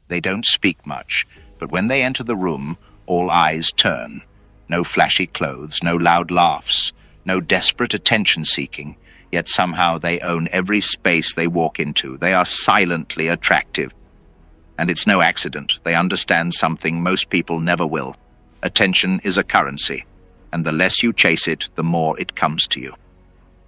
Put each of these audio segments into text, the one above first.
They don't speak much, but when they enter the room, all eyes turn. No flashy clothes, no loud laughs, no desperate attention-seeking, yet somehow they own every space they walk into. They are silently attractive. And it's no accident. They understand something most people never will. Attention is a currency, and the less you chase it, the more it comes to you.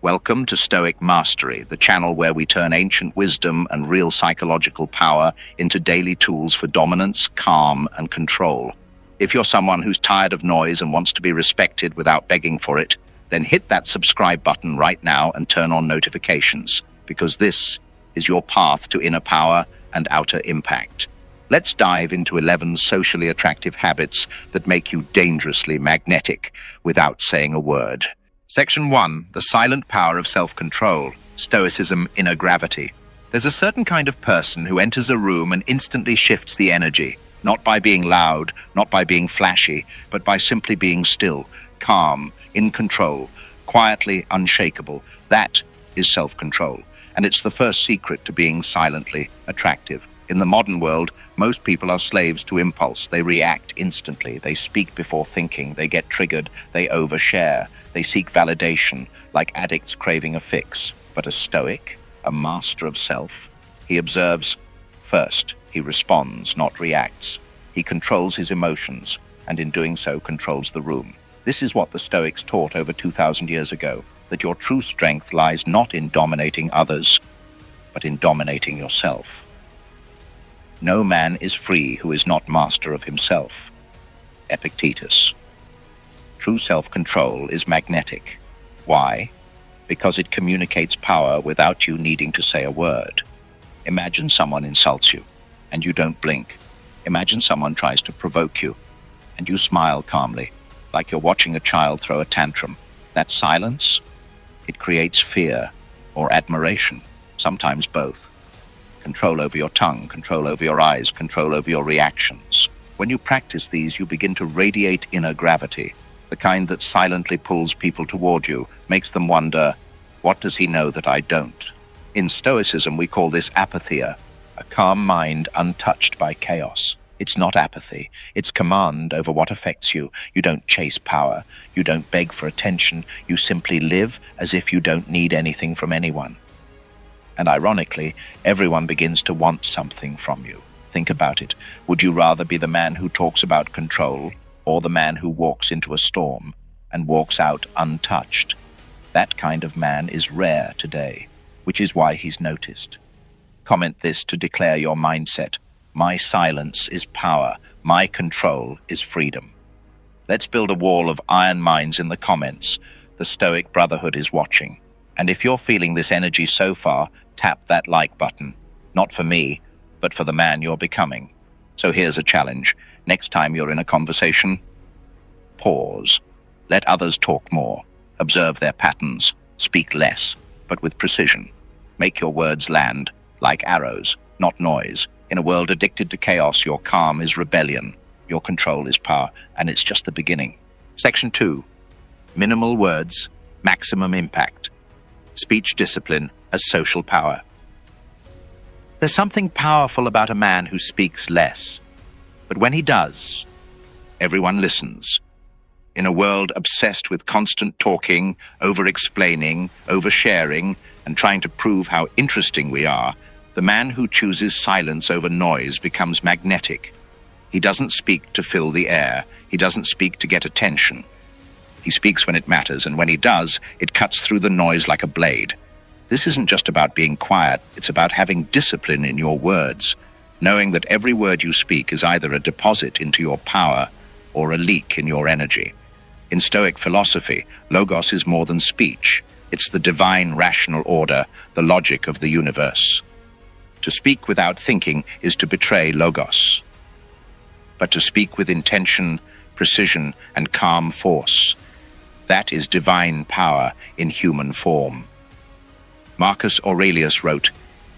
Welcome to Stoic Mastery, the channel where we turn ancient wisdom and real psychological power into daily tools for dominance, calm, and control. If you're someone who's tired of noise and wants to be respected without begging for it, then hit that subscribe button right now and turn on notifications, because this is your path to inner power and outer impact. Let's dive into 11 socially attractive habits that make you dangerously magnetic without saying a word. Section 1. The silent power of self-control. Stoicism, inner gravity. There's a certain kind of person who enters a room and instantly shifts the energy, not by being loud, not by being flashy, but by simply being still, calm, in control, quietly unshakable. That is self-control, and it's the first secret to being silently attractive. In the modern world, most people are slaves to impulse. They react instantly. They speak before thinking. They get triggered. They overshare. They seek validation, like addicts craving a fix. But a Stoic, a master of self, he observes first. He responds, not reacts. He controls his emotions, and in doing so controls the room. This is what the Stoics taught over 2,000 years ago, that your true strength lies not in dominating others, but in dominating yourself. No man is free who is not master of himself. Epictetus. True self-control is magnetic. Why? Because it communicates power without you needing to say a word. Imagine someone insults you, and you don't blink. Imagine someone tries to provoke you, and you smile calmly, like you're watching a child throw a tantrum. That silence, it creates fear or admiration, sometimes both. Control over your tongue, control over your eyes, control over your reactions. When you practice these, you begin to radiate inner gravity, the kind that silently pulls people toward you, makes them wonder, what does he know that I don't? In Stoicism, we call this apatheia, a calm mind untouched by chaos. It's not apathy, it's command over what affects you. You don't chase power, you don't beg for attention, you simply live as if you don't need anything from anyone. And ironically, everyone begins to want something from you. Think about it. Would you rather be the man who talks about control, or the man who walks into a storm and walks out untouched? That kind of man is rare today, which is why he's noticed. Comment this to declare your mindset. My silence is power. My control is freedom. Let's build a wall of iron minds in the comments. The Stoic Brotherhood is watching. And if you're feeling this energy so far, tap that like button. Not for me, but for the man you're becoming. So here's a challenge. Next time you're in a conversation, pause. Let others talk more. Observe their patterns. Speak less, but with precision. Make your words land like arrows, not noise. In a world addicted to chaos, your calm is rebellion. Your control is power, and it's just the beginning. Section 2. Minimal words, maximum impact. Speech discipline as social power. There's something powerful about a man who speaks less. But when he does, everyone listens. In a world obsessed with constant talking, over-explaining, oversharing, and trying to prove how interesting we are, the man who chooses silence over noise becomes magnetic. He doesn't speak to fill the air. He doesn't speak to get attention. He speaks when it matters, and when he does, it cuts through the noise like a blade. This isn't just about being quiet. It's about having discipline in your words, knowing that every word you speak is either a deposit into your power or a leak in your energy. In Stoic philosophy, logos is more than speech. It's the divine rational order, the logic of the universe. To speak without thinking is to betray logos. But to speak with intention, precision, and calm force, that is divine power in human form. Marcus Aurelius wrote,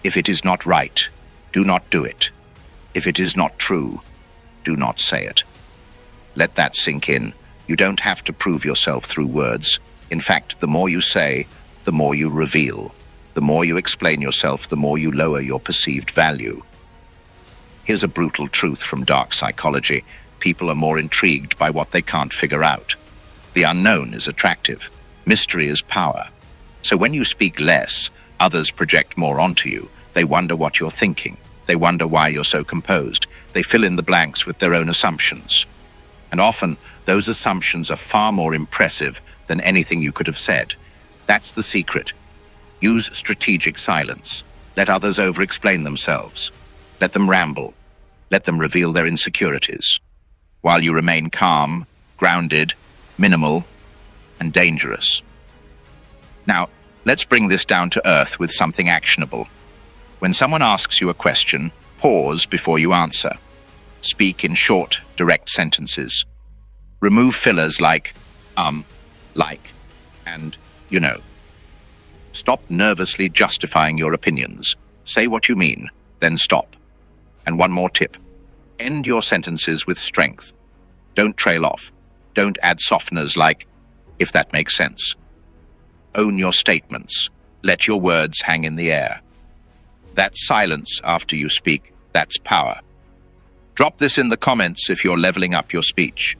"If it is not right, do not do it. If it is not true, do not say it." Let that sink in. You don't have to prove yourself through words. In fact, the more you say, the more you reveal. The more you explain yourself, the more you lower your perceived value. Here's a brutal truth from dark psychology. People are more intrigued by what they can't figure out. The unknown is attractive. Mystery is power. So when you speak less, others project more onto you. They wonder what you're thinking. They wonder why you're so composed. They fill in the blanks with their own assumptions. And often, those assumptions are far more impressive than anything you could have said. That's the secret. Use strategic silence. Let others over-explain themselves. Let them ramble. Let them reveal their insecurities, while you remain calm, grounded, minimal, and dangerous. Now, let's bring this down to earth with something actionable. When someone asks you a question, pause before you answer. Speak in short, direct sentences. Remove fillers like, like, and, you know. Stop nervously justifying your opinions. Say what you mean, then stop. And one more tip. End your sentences with strength. Don't trail off. Don't add softeners like, if that makes sense. Own your statements. Let your words hang in the air. That silence after you speak, that's power. Drop this in the comments if you're leveling up your speech.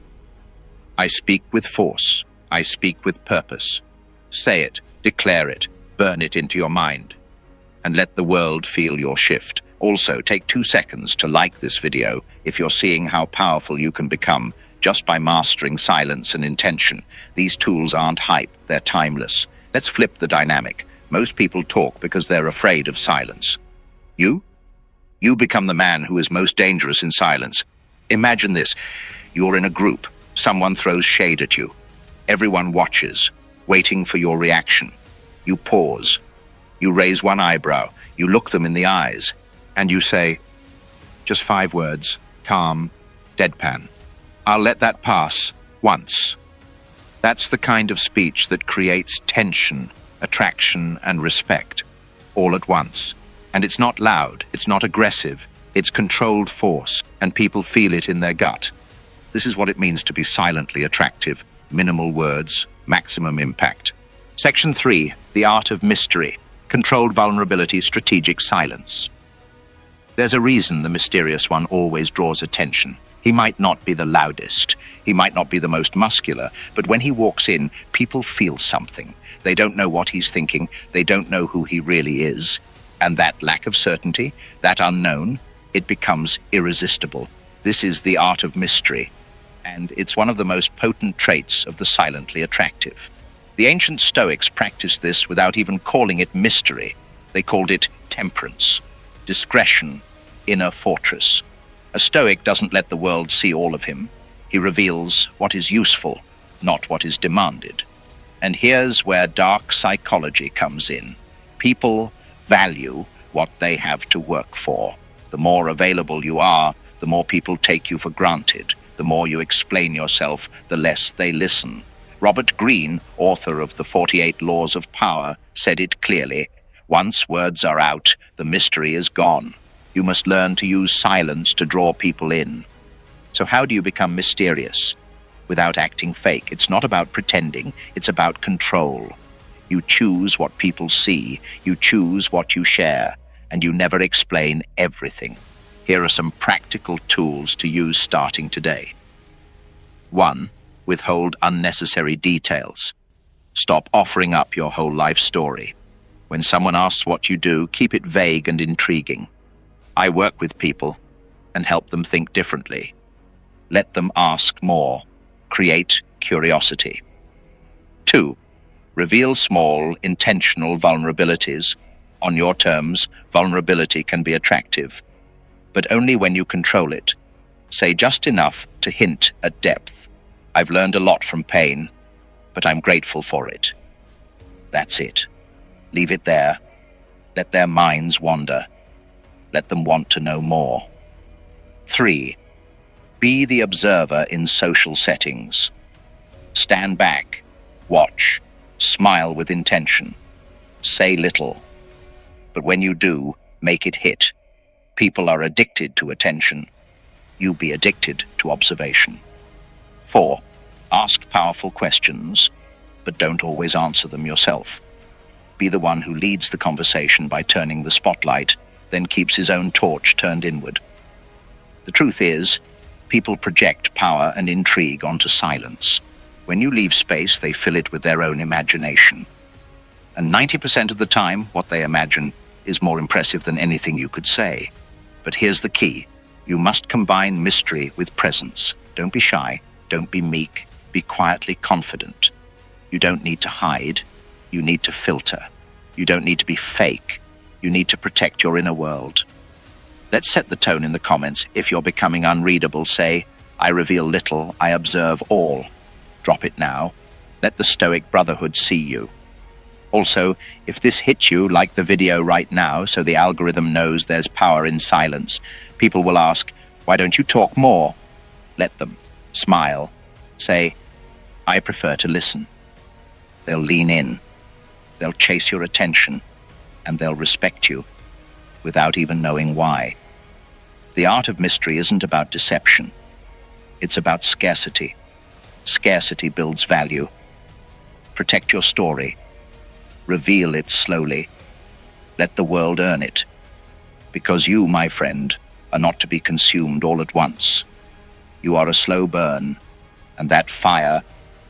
I speak with force. I speak with purpose. Say it, declare it, burn it into your mind. And let the world feel your shift. Also, take 2 seconds to like this video if you're seeing how powerful you can become just by mastering silence and intention. These tools aren't hype, they're timeless. Let's flip the dynamic. Most people talk because they're afraid of silence. You become the man who is most dangerous in silence. Imagine this. You're in a group. Someone throws shade at you. Everyone watches, waiting for your reaction. You pause. You raise one eyebrow. You look them in the eyes. And you say, just 5 words, calm, deadpan. I'll let that pass once. That's the kind of speech that creates tension, attraction, and respect, all at once. And it's not loud, it's not aggressive, it's controlled force, and people feel it in their gut. This is what it means to be silently attractive. Minimal words, maximum impact. Section 3, the art of mystery. Controlled vulnerability, strategic silence. There's a reason the mysterious one always draws attention. He might not be the loudest, he might not be the most muscular, but when he walks in, people feel something. They don't know what he's thinking, they don't know who he really is. And that lack of certainty, that unknown, it becomes irresistible. This is the art of mystery, and it's one of the most potent traits of the silently attractive. The ancient Stoics practiced this without even calling it mystery. They called it temperance, discretion, inner fortress. A Stoic doesn't let the world see all of him. He reveals what is useful, not what is demanded. And here's where dark psychology comes in. People value what they have to work for. The more available you are, the more people take you for granted. The more you explain yourself, the less they listen. Robert Greene, author of The 48 Laws of Power, said it clearly. Once words are out, the mystery is gone. You must learn to use silence to draw people in. So how do you become mysterious? Without acting fake. It's not about pretending, it's about control. You choose what people see, you choose what you share, and you never explain everything. Here are some practical tools to use starting today. 1. Withhold unnecessary details. Stop offering up your whole life story. When someone asks what you do, keep it vague and intriguing. I work with people and help them think differently. Let them ask more. Create curiosity. 2. Reveal small, intentional vulnerabilities. On your terms, vulnerability can be attractive, but only when you control it. Say just enough to hint at depth. I've learned a lot from pain, but I'm grateful for it. That's it. Leave it there. Let their minds wander. Let them want to know more. 3. Be the observer in social settings. Stand back, watch, smile with intention. Say little, but when you do, make it hit. People are addicted to attention. You be addicted to observation. 4. Ask powerful questions, but don't always answer them yourself. Be the one who leads the conversation by turning the spotlight, then keeps his own torch turned inward. The truth is, people project power and intrigue onto silence. When you leave space, they fill it with their own imagination. And 90% of the time, what they imagine is more impressive than anything you could say. But here's the key. You must combine mystery with presence. Don't be shy. Don't be meek. Be quietly confident. You don't need to hide. You need to filter. You don't need to be fake. You need to protect your inner world. Let's set the tone in the comments. If you're becoming unreadable, say, I reveal little, I observe all. Drop it now. Let the Stoic Brotherhood see you. Also, if this hits you, like the video right now so the algorithm knows there's power in silence, people will ask, why don't you talk more? Let them. Smile. Say, I prefer to listen. They'll lean in. They'll chase your attention. And they'll respect you without even knowing why. The art of mystery isn't about deception. It's about scarcity. Scarcity builds value. Protect your story. Reveal it slowly. Let the world earn it. Because you, my friend, are not to be consumed all at once. You are a slow burn, and that fire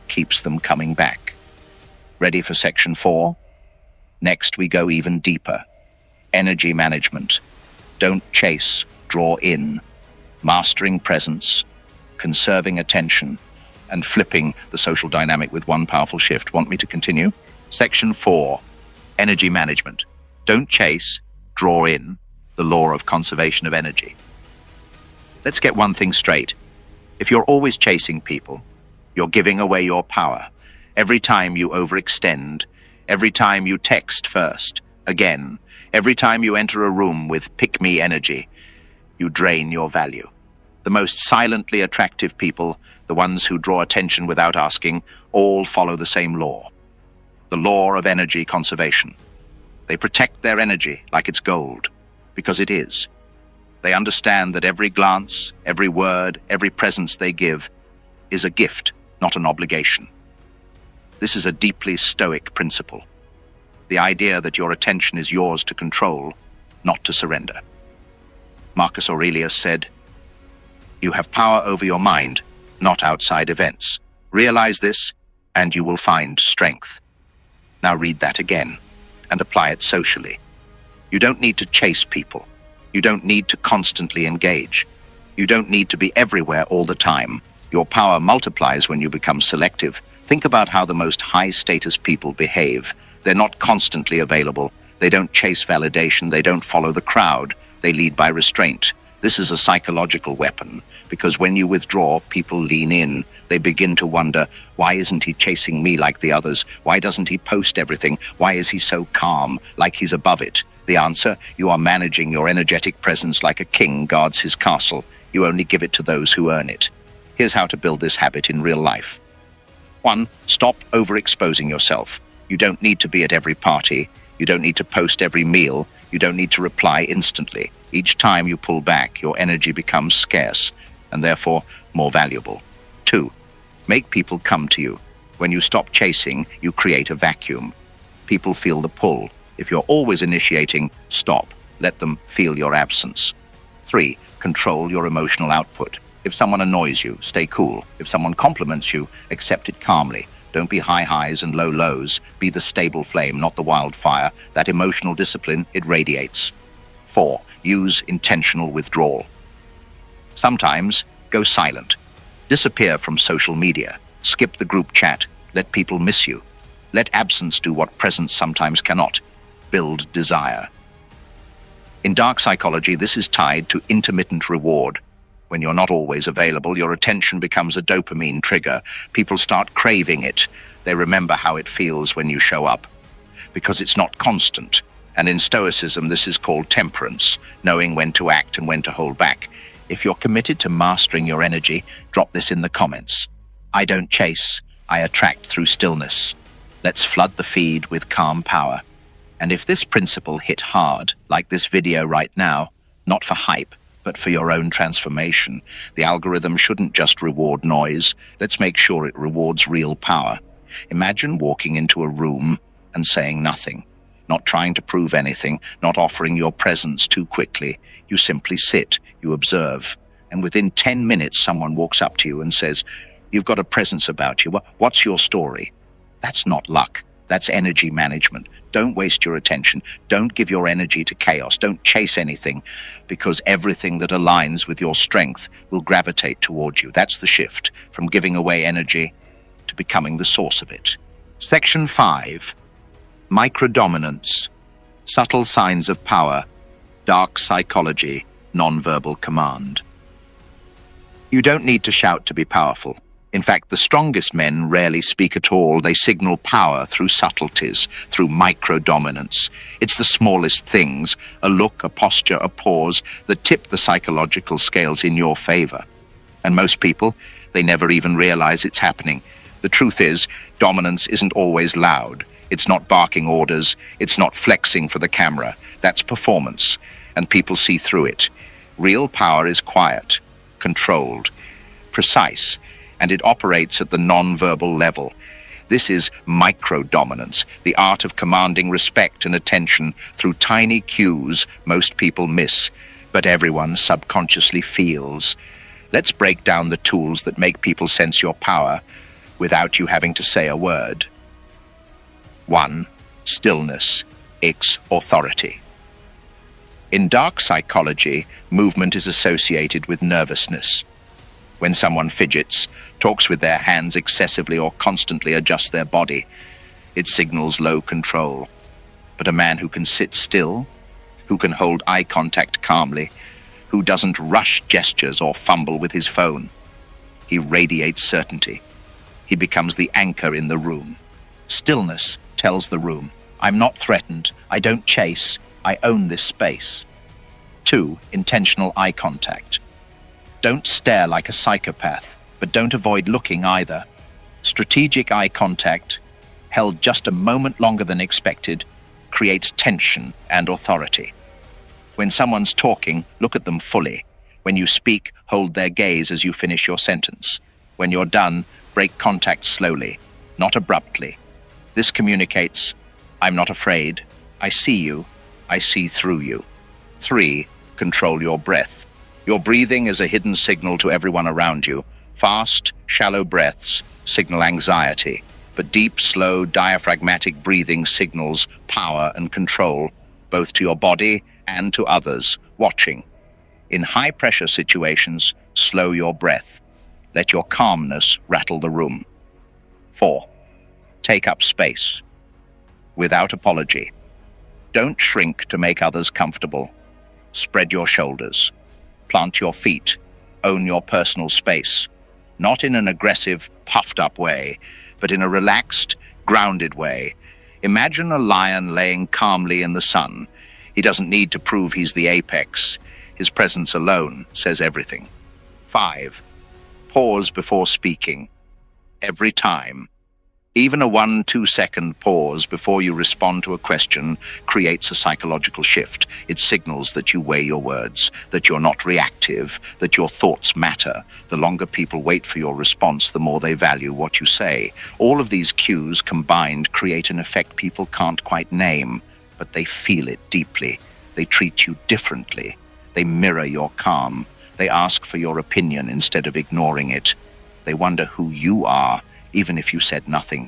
keeps them coming back. Ready for section 4? Next, we go even deeper. Energy management. Don't chase, draw in. Mastering presence, conserving attention, and flipping the social dynamic with one powerful shift. Want me to continue? Section 4. Energy management. Don't chase, draw in. The law of conservation of energy. Let's get one thing straight. If you're always chasing people, you're giving away your power. Every time you overextend, every time you text first, again, every time you enter a room with pick-me energy, you drain your value. The most silently attractive people, the ones who draw attention without asking, all follow the same law. The law of energy conservation. They protect their energy like it's gold, because it is. They understand that every glance, every word, every presence they give is a gift, not an obligation. This is a deeply Stoic principle. The idea that your attention is yours to control, not to surrender. Marcus Aurelius said, "You have power over your mind, not outside events. Realize this, and you will find strength." Now read that again, and apply it socially. You don't need to chase people. You don't need to constantly engage. You don't need to be everywhere all the time. Your power multiplies when you become selective. Think about how the most high-status people behave. They're not constantly available. They don't chase validation. They don't follow the crowd. They lead by restraint. This is a psychological weapon, because when you withdraw, people lean in. They begin to wonder, why isn't he chasing me like the others? Why doesn't he post everything? Why is he so calm, like he's above it? The answer, you are managing your energetic presence like a king guards his castle. You only give it to those who earn it. Here's how to build this habit in real life. 1. Stop overexposing yourself. You don't need to be at every party. You don't need to post every meal. You don't need to reply instantly. Each time you pull back, your energy becomes scarce and therefore more valuable. 2. Make people come to you. When you stop chasing, you create a vacuum. People feel the pull. If you're always initiating, stop. Let them feel your absence. 3. Control your emotional output. If someone annoys you, stay cool. If someone compliments you, accept it calmly. Don't be high highs and low lows. Be the stable flame, not the wildfire. That emotional discipline, it radiates. 4. Use intentional withdrawal. Sometimes, go silent. Disappear from social media. Skip the group chat. Let people miss you. Let absence do what presence sometimes cannot. Build desire. In dark psychology, this is tied to intermittent reward. When you're not always available, your attention becomes a dopamine trigger. People start craving it. They remember how it feels when you show up. Because it's not constant. And in Stoicism, this is called temperance, knowing when to act and when to hold back. If you're committed to mastering your energy, drop this in the comments. I don't chase, I attract through stillness. Let's flood the feed with calm power. And if this principle hit hard, like this video right now, not for hype, but for your own transformation, the algorithm shouldn't just reward noise. Let's make sure it rewards real power. Imagine walking into a room and saying nothing. Not trying to prove anything, not offering your presence too quickly. You simply sit, you observe, and within 10 minutes someone walks up to you and says, "You've got a presence about you. What's your story?" That's not luck. That's energy management. Don't waste your attention. Don't give your energy to chaos. Don't chase anything, because everything that aligns with your strength will gravitate towards you. That's the shift from giving away energy to becoming the source of it. Section 5. Microdominance. Subtle signs of power. Dark psychology. Nonverbal command. You don't need to shout to be powerful. In fact, the strongest men rarely speak at all. They signal power through subtleties, through microdominance. It's the smallest things, a look, a posture, a pause, that tip the psychological scales in your favor. And most people, they never even realize it's happening. The truth is, dominance isn't always loud. It's not barking orders. It's not flexing for the camera. That's performance, and people see through it. Real power is quiet, controlled, precise, and it operates at the non-verbal level. This is microdominance, the art of commanding respect and attention through tiny cues most people miss, but everyone subconsciously feels. Let's break down the tools that make people sense your power without you having to say a word. 1. Stillness. X. Authority. In dark psychology, movement is associated with nervousness. When someone fidgets, talks with their hands excessively, or constantly adjusts their body, it signals low control. But a man who can sit still, who can hold eye contact calmly, who doesn't rush gestures or fumble with his phone, he radiates certainty. He becomes the anchor in the room. Stillness tells the room, "I'm not threatened, I don't chase, I own this space." 2. Intentional eye contact. Don't stare like a psychopath, but don't avoid looking either. Strategic eye contact, held just a moment longer than expected, creates tension and authority. When someone's talking, look at them fully. When you speak, hold their gaze as you finish your sentence. When you're done, break contact slowly, not abruptly. This communicates, "I'm not afraid. I see you. I see through you." 3. Control your breath. Your breathing is a hidden signal to everyone around you. Fast, shallow breaths signal anxiety, but deep, slow, diaphragmatic breathing signals power and control, both to your body and to others watching. In high-pressure situations, slow your breath. Let your calmness rattle the room. 4. Take up space. Without apology. Don't shrink to make others comfortable. Spread your shoulders. Plant your feet. Own your personal space. Not in an aggressive, puffed-up way, but in a relaxed, grounded way. Imagine a lion laying calmly in the sun. He doesn't need to prove he's the apex. His presence alone says everything. 5. Pause before speaking. Every time. Even a 1-2 second pause before you respond to a question creates a psychological shift. It signals that you weigh your words, that you're not reactive, that your thoughts matter. The longer people wait for your response, the more they value what you say. All of these cues combined create an effect people can't quite name, but they feel it deeply. They treat you differently. They mirror your calm. They ask for your opinion instead of ignoring it. They wonder who you are, even if you said nothing.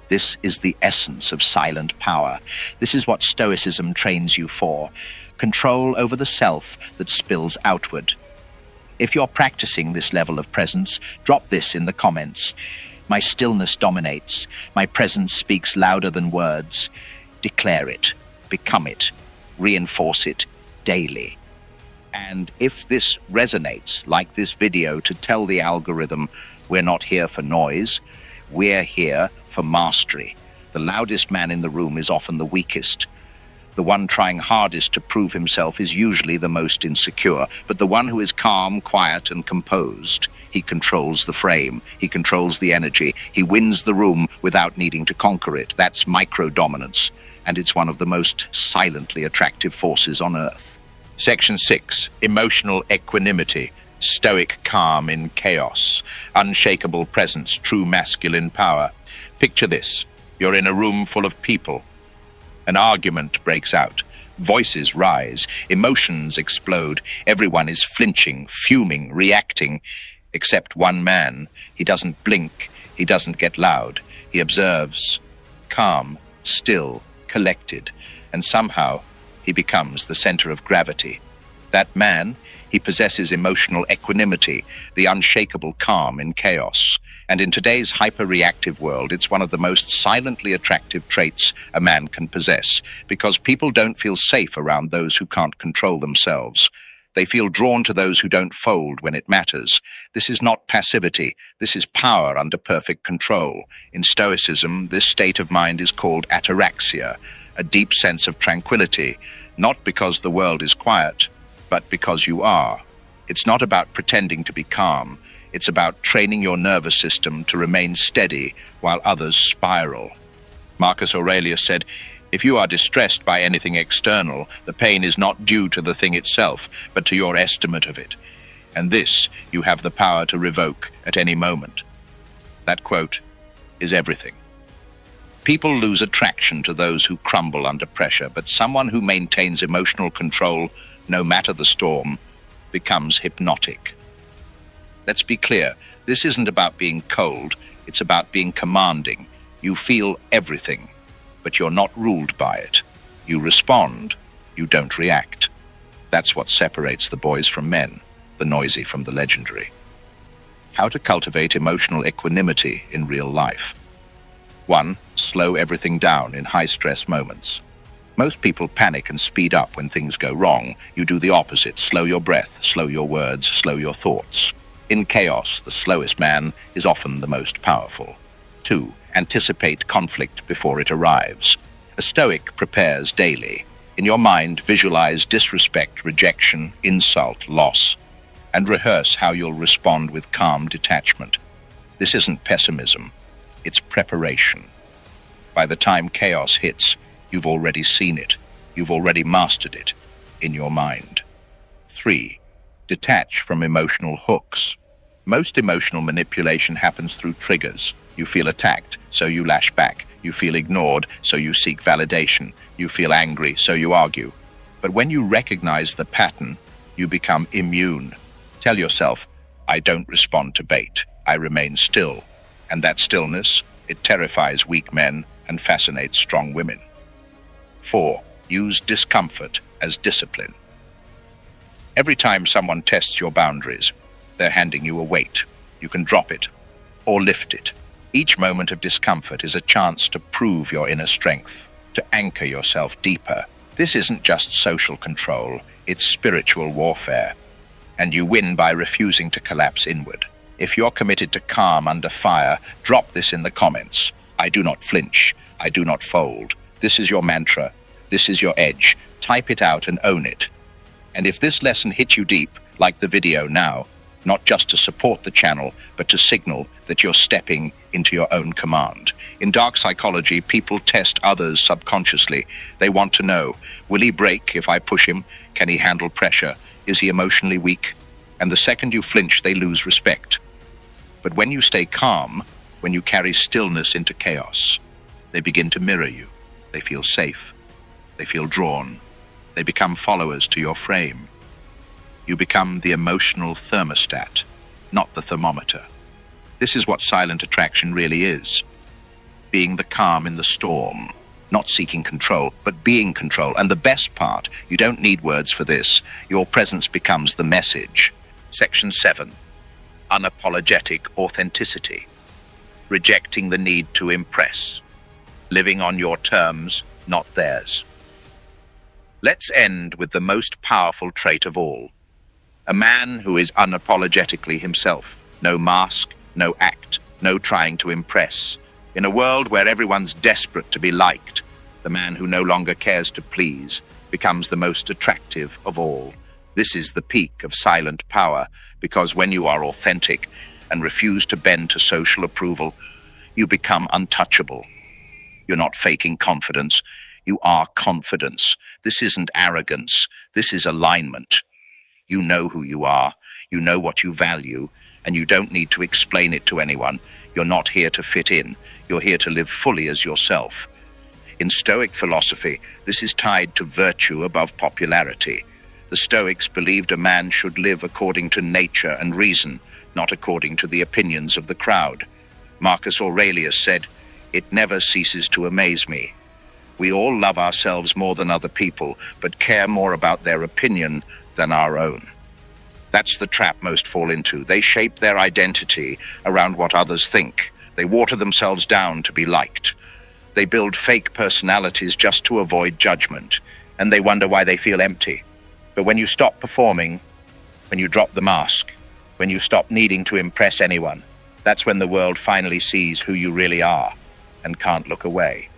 This is the essence of silent power. This is what Stoicism trains you for. Control over the self that spills outward. If you're practicing this level of presence, drop this in the comments. My stillness dominates. My presence speaks louder than words. Declare it. Become it. Reinforce it daily. And if this resonates, like this video, to tell the algorithm, we're not here for noise, we're here for mastery. The loudest man in the room is often the weakest. The one trying hardest to prove himself is usually the most insecure, but the one who is calm, quiet, and composed, he controls the frame, he controls the energy, he wins the room without needing to conquer it. That's micro-dominance, and it's one of the most silently attractive forces on earth. Section 6. Emotional equanimity. Stoic calm in chaos. Unshakable presence, true masculine power. Picture this. You're in a room full of people. An argument breaks out. Voices rise, emotions explode, everyone is flinching, fuming, reacting, except one man. He doesn't blink, he doesn't get loud. He observes, calm, still, collected, and somehow he becomes the center of gravity. That man, he possesses emotional equanimity, the unshakable calm in chaos. And in today's hyper-reactive world, it's one of the most silently attractive traits a man can possess, because people don't feel safe around those who can't control themselves. They feel drawn to those who don't fold when it matters. This is not passivity. This is power under perfect control. In Stoicism, this state of mind is called ataraxia, a deep sense of tranquility, not because the world is quiet, but because you are. It's not about pretending to be calm. It's about training your nervous system to remain steady while others spiral. Marcus Aurelius said, "If you are distressed by anything external, the pain is not due to the thing itself, but to your estimate of it. And this you have the power to revoke at any moment." That quote is everything. People lose attraction to those who crumble under pressure, but someone who maintains emotional control, no matter the storm, becomes hypnotic. Let's be clear, this isn't about being cold, it's about being commanding. You feel everything, but you're not ruled by it. You respond, you don't react. That's what separates the boys from men, the noisy from the legendary. How to cultivate emotional equanimity in real life. 1. Slow everything down in high-stress moments. Most people panic and speed up when things go wrong. You do the opposite. Slow your breath, slow your words, slow your thoughts. In chaos, the slowest man is often the most powerful. 2. Anticipate conflict before it arrives. A Stoic prepares daily. In your mind, visualize disrespect, rejection, insult, loss, and rehearse how you'll respond with calm detachment. This isn't pessimism, it's preparation. By the time chaos hits, you've already seen it. You've already mastered it in your mind. 3. Detach from emotional hooks. Most emotional manipulation happens through triggers. You feel attacked, so you lash back. You feel ignored, so you seek validation. You feel angry, so you argue. But when you recognize the pattern, you become immune. Tell yourself, I don't respond to bait. I remain still. And that stillness, it terrifies weak men and fascinates strong women. 4. Use discomfort as discipline. Every time someone tests your boundaries, they're handing you a weight. You can drop it or lift it. Each moment of discomfort is a chance to prove your inner strength, to anchor yourself deeper. This isn't just social control, it's spiritual warfare. And you win by refusing to collapse inward. If you're committed to calm under fire, drop this in the comments. I do not flinch. I do not fold. This is your mantra. This is your edge. Type it out and own it. And if this lesson hit you deep, like the video now, not just to support the channel, but to signal that you're stepping into your own command. In dark psychology, people test others subconsciously. They want to know, will he break if I push him? Can he handle pressure? Is he emotionally weak? And the second you flinch, they lose respect. But when you stay calm, when you carry stillness into chaos, they begin to mirror you. They feel safe. They feel drawn. They become followers to your frame. You become the emotional thermostat, not the thermometer. This is what silent attraction really is. Being the calm in the storm, not seeking control, but being control. And the best part, you don't need words for this. Your presence becomes the message. Section 7. Unapologetic authenticity. Rejecting the need to impress. Living on your terms, not theirs. Let's end with the most powerful trait of all. A man who is unapologetically himself. No mask, no act, no trying to impress. In a world where everyone's desperate to be liked, the man who no longer cares to please becomes the most attractive of all. This is the peak of silent power, because when you are authentic and refuse to bend to social approval, you become untouchable. You're not faking confidence. You are confidence. This isn't arrogance. This is alignment. You know who you are. You know what you value, and you don't need to explain it to anyone. You're not here to fit in. You're here to live fully as yourself. In Stoic philosophy, this is tied to virtue above popularity. The Stoics believed a man should live according to nature and reason, not according to the opinions of the crowd. Marcus Aurelius said, "It never ceases to amaze me. We all love ourselves more than other people, but care more about their opinion than our own." That's the trap most fall into. They shape their identity around what others think. They water themselves down to be liked. They build fake personalities just to avoid judgment, and they wonder why they feel empty. But when you stop performing, when you drop the mask, when you stop needing to impress anyone, that's when the world finally sees who you really are and can't look away.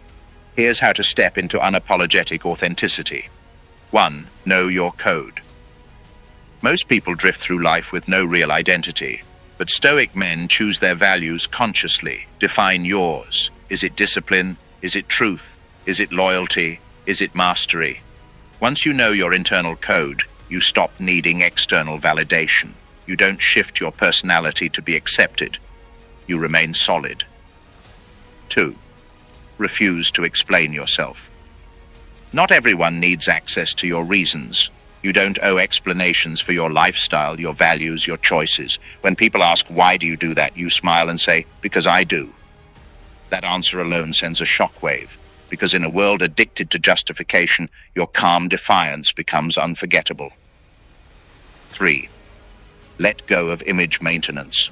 Here's how to step into unapologetic authenticity. 1. Know your code. Most people drift through life with no real identity, but Stoic men choose their values consciously. Define yours. Is it discipline? Is it truth? Is it loyalty? Is it mastery? Once you know your internal code, you stop needing external validation. You don't shift your personality to be accepted. You remain solid. 2. Refuse to explain yourself. Not everyone needs access to your reasons. You don't owe explanations for your lifestyle, your values, your choices. When people ask, "Why do you do that?" you smile and say, "Because I do." That answer alone sends a shockwave, because in a world addicted to justification, your calm defiance becomes unforgettable. 3. Let go of image maintenance.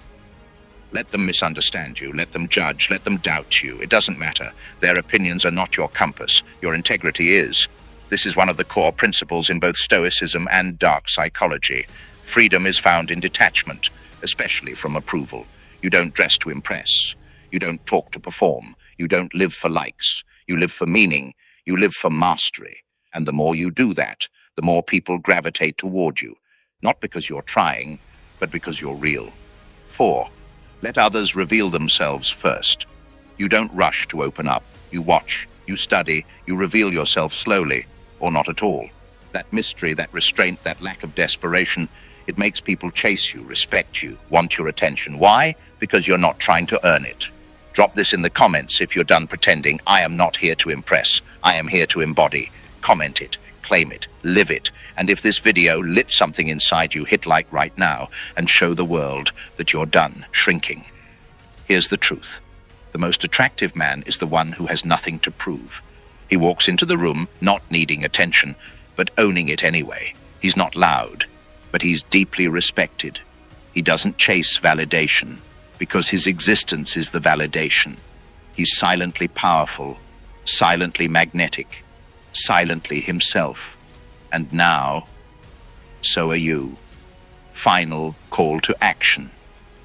Let them misunderstand you, let them judge, let them doubt you. It doesn't matter. Their opinions are not your compass. Your integrity is. This is one of the core principles in both Stoicism and dark psychology. Freedom is found in detachment, especially from approval. You don't dress to impress. You don't talk to perform. You don't live for likes. You live for meaning. You live for mastery. And the more you do that, the more people gravitate toward you. Not because you're trying, but because you're real. 4. Let others reveal themselves first. You don't rush to open up. You watch, you study, you reveal yourself slowly, or not at all. That mystery, that restraint, that lack of desperation, it makes people chase you, respect you, want your attention. Why? Because you're not trying to earn it. Drop this in the comments if you're done pretending. I am not here to impress. I am here to embody. Comment it, claim it, live it. And if this video lit something inside you, hit like right now and show the world that you're done shrinking. Here's the truth. The most attractive man is the one who has nothing to prove. He walks into the room not needing attention, but owning it anyway. He's not loud, but he's deeply respected. He doesn't chase validation, because his existence is the validation. He's silently powerful, silently magnetic, silently himself. And now, so are you. Final call to action.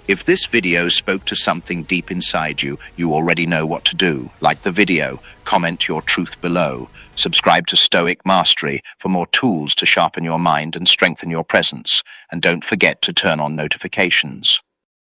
If this video spoke to something deep inside you, you already know what to do. Like the video, comment your truth below, subscribe to Stoic Mastery for more tools to sharpen your mind and strengthen your presence, and don't forget to turn on notifications.